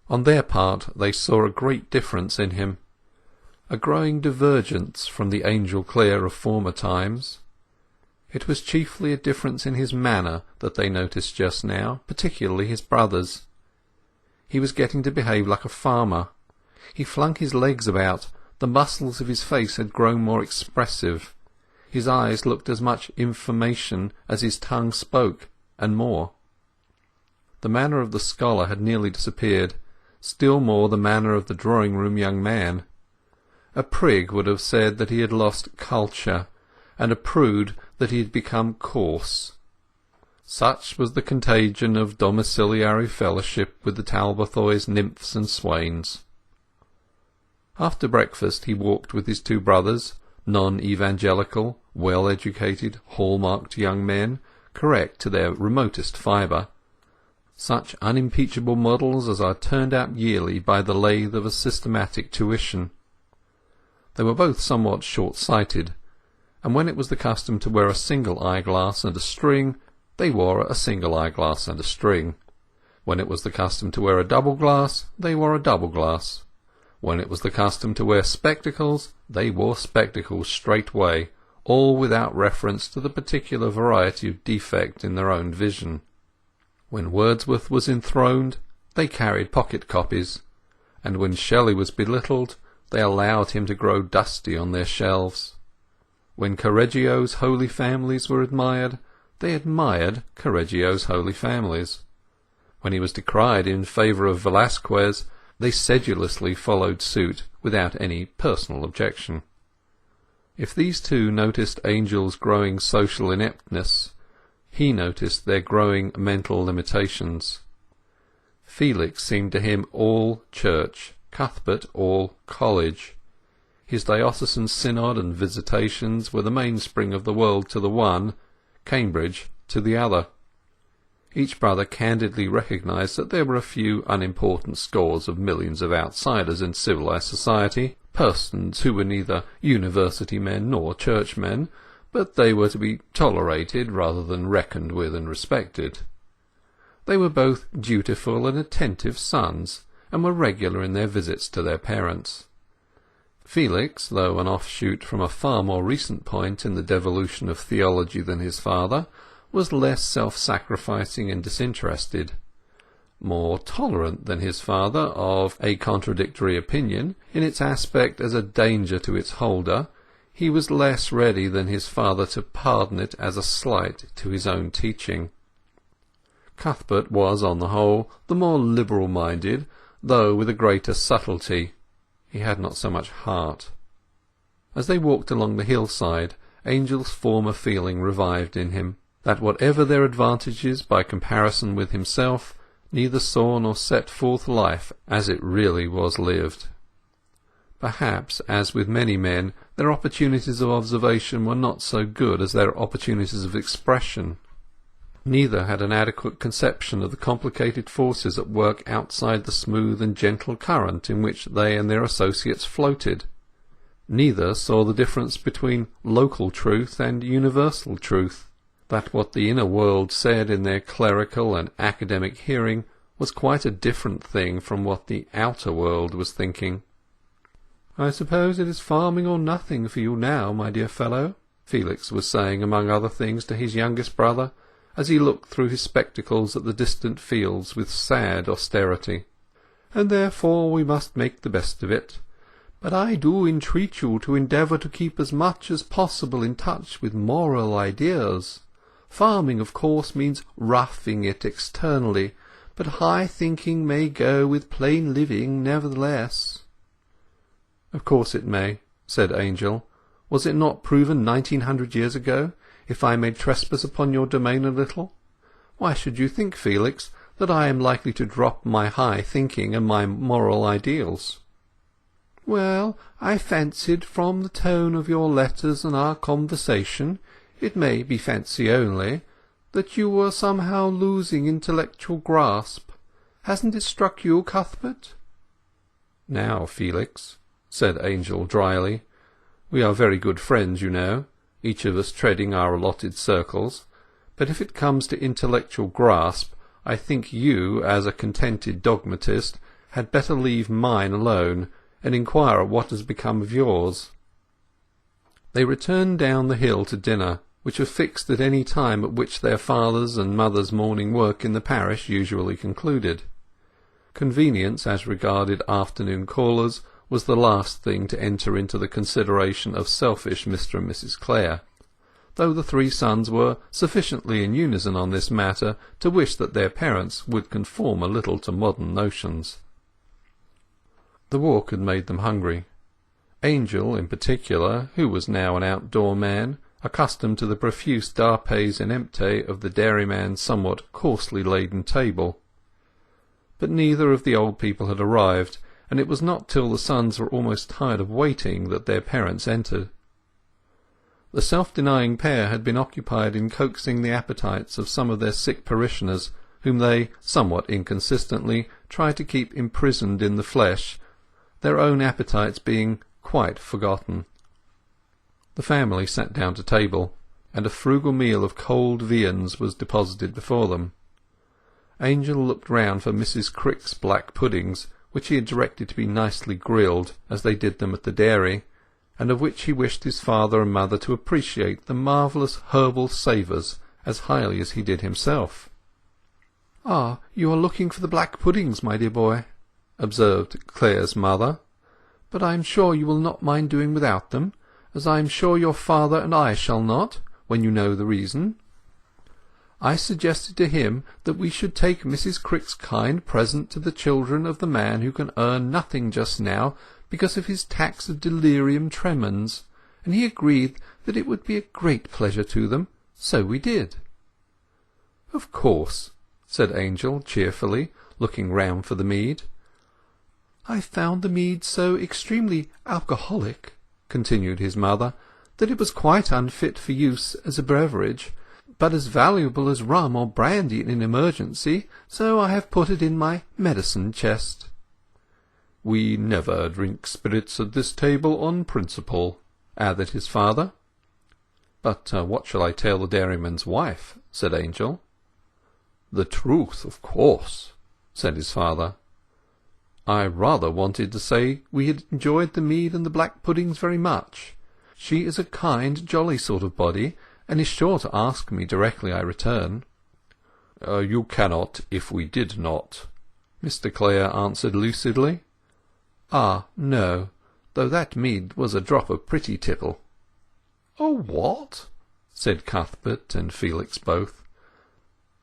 On their part they saw a great difference in him, a growing divergence from the Angel Clare of former times. It was chiefly a difference in his manner that they noticed just now, particularly his brother's. He was getting to behave like a farmer. He flung his legs about, the muscles of his face had grown more expressive. His eyes looked as much information as his tongue spoke, and more. The manner of the scholar had nearly disappeared, still more the manner of the drawing-room young man. A prig would have said that he had lost culture, and a prude that he had become coarse. Such was the contagion of domiciliary fellowship with the Talbothays nymphs and swains. After breakfast he walked with his two brothers, non-evangelical, well-educated, hall-marked young men, correct to their remotest fibre, such unimpeachable models as are turned out yearly by the lathe of a systematic tuition. They were both somewhat short-sighted, and when it was the custom to wear a single eyeglass and a string, they wore a single eyeglass and a string. When it was the custom to wear a double glass, they wore a double glass. When it was the custom to wear spectacles, they wore spectacles straightway, all without reference to the particular variety of defect in their own vision. When Wordsworth was enthroned, they carried pocket-copies, and when Shelley was belittled, they allowed him to grow dusty on their shelves. When Correggio's Holy Families were admired, they admired Correggio's Holy Families. When he was decried in favour of Velasquez, they sedulously followed suit without any personal objection. If these two noticed Angel's growing social ineptness, he noticed their growing mental limitations. Felix seemed to him all church, Cuthbert all college. His diocesan synod and visitations were the mainspring of the world to the one, Cambridge to the other. Each brother candidly recognized that there were a few unimportant scores of millions of outsiders in civilized society, persons who were neither university men nor churchmen, but they were to be tolerated rather than reckoned with and respected. They were both dutiful and attentive sons, and were regular in their visits to their parents. Felix, though an offshoot from a far more recent point in the devolution of theology than his father, was less self-sacrificing and disinterested. More tolerant than his father of a contradictory opinion, in its aspect as a danger to its holder, he was less ready than his father to pardon it as a slight to his own teaching. Cuthbert was, on the whole, the more liberal-minded, though with a greater subtlety. He had not so much heart. As they walked along the hillside, Angel's former feeling revived in him, that whatever their advantages by comparison with himself, neither saw nor set forth life as it really was lived. Perhaps, as with many men, their opportunities of observation were not so good as their opportunities of expression. Neither had an adequate conception of the complicated forces at work outside the smooth and gentle current in which they and their associates floated. Neither saw the difference between local truth and universal truth, that what the inner world said in their clerical and academic hearing was quite a different thing from what the outer world was thinking. "I suppose it is farming or nothing for you now, my dear fellow," Felix was saying among other things to his youngest brother, as he looked through his spectacles at the distant fields with sad austerity, "and therefore we must make the best of it. But I do entreat you to endeavour to keep as much as possible in touch with moral ideas. Farming, of course, means roughing it externally, but high thinking may go with plain living nevertheless." "Of course it may," said Angel. "Was it not proven 1900 years ago, if I may trespass upon your domain a little? Why should you think, Felix, that I am likely to drop my high thinking and my moral ideals?" "Well, I fancied from the tone of your letters and our conversation, it may be fancy only, that you were somehow losing intellectual grasp. Hasn't it struck you, Cuthbert?" "Now, Felix," said Angel dryly, "we are very good friends, you know, each of us treading our allotted circles, but if it comes to intellectual grasp, I think you, as a contented dogmatist, had better leave mine alone, and inquire what has become of yours." They returned down the hill to dinner, which was fixed at any time at which their father's and mother's morning work in the parish usually concluded. Convenience as regarded afternoon callers was the last thing to enter into the consideration of selfish Mr. and Mrs. Clare, though the three sons were sufficiently in unison on this matter to wish that their parents would conform a little to modern notions. The walk had made them hungry. Angel, in particular, who was now an outdoor man, accustomed to the profuse darpes inempte of the dairyman's somewhat coarsely laden table. But neither of the old people had arrived, and it was not till the sons were almost tired of waiting that their parents entered. The self-denying pair had been occupied in coaxing the appetites of some of their sick parishioners, whom they, somewhat inconsistently, tried to keep imprisoned in the flesh, their own appetites being quite forgotten. The family sat down to table, and a frugal meal of cold viands was deposited before them. Angel looked round for Mrs. Crick's black puddings, which he had directed to be nicely grilled, as they did them at the dairy, and of which he wished his father and mother to appreciate the marvellous herbal savours as highly as he did himself. "Ah, you are looking for the black puddings, my dear boy," observed Clare's mother, "but I am sure you will not mind doing without them, as I am sure your father and I shall not, when you know the reason. I suggested to him that we should take Mrs. Crick's kind present to the children of the man who can earn nothing just now because of his tax of delirium tremens, and he agreed that it would be a great pleasure to them, so we did." "Of course," said Angel cheerfully, looking round for the mead. "I found the mead so extremely alcoholic," continued his mother, "that it was quite unfit for use as a beverage, but as valuable as rum or brandy in an emergency, so I have put it in my medicine chest." "We never drink spirits at this table on principle," added his father. "But what shall I tell the dairyman's wife?" said Angel. "The truth, of course," said his father. "I rather wanted to say we had enjoyed the mead and the black puddings very much. She is a kind, jolly sort of body, and is sure to ask me directly I return." "You cannot if we did not," Mr. Clare answered lucidly. "Ah, no, though that mead was a drop of pretty tipple." "Oh, what?" said Cuthbert and Felix both.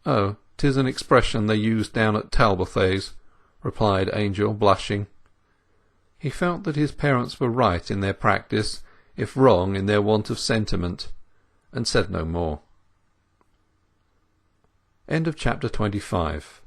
"Oh, 'tis an expression they use down at Talbothays," replied Angel, blushing. He felt that his parents were right in their practice, if wrong in their want of sentiment, and said no more. End of chapter 25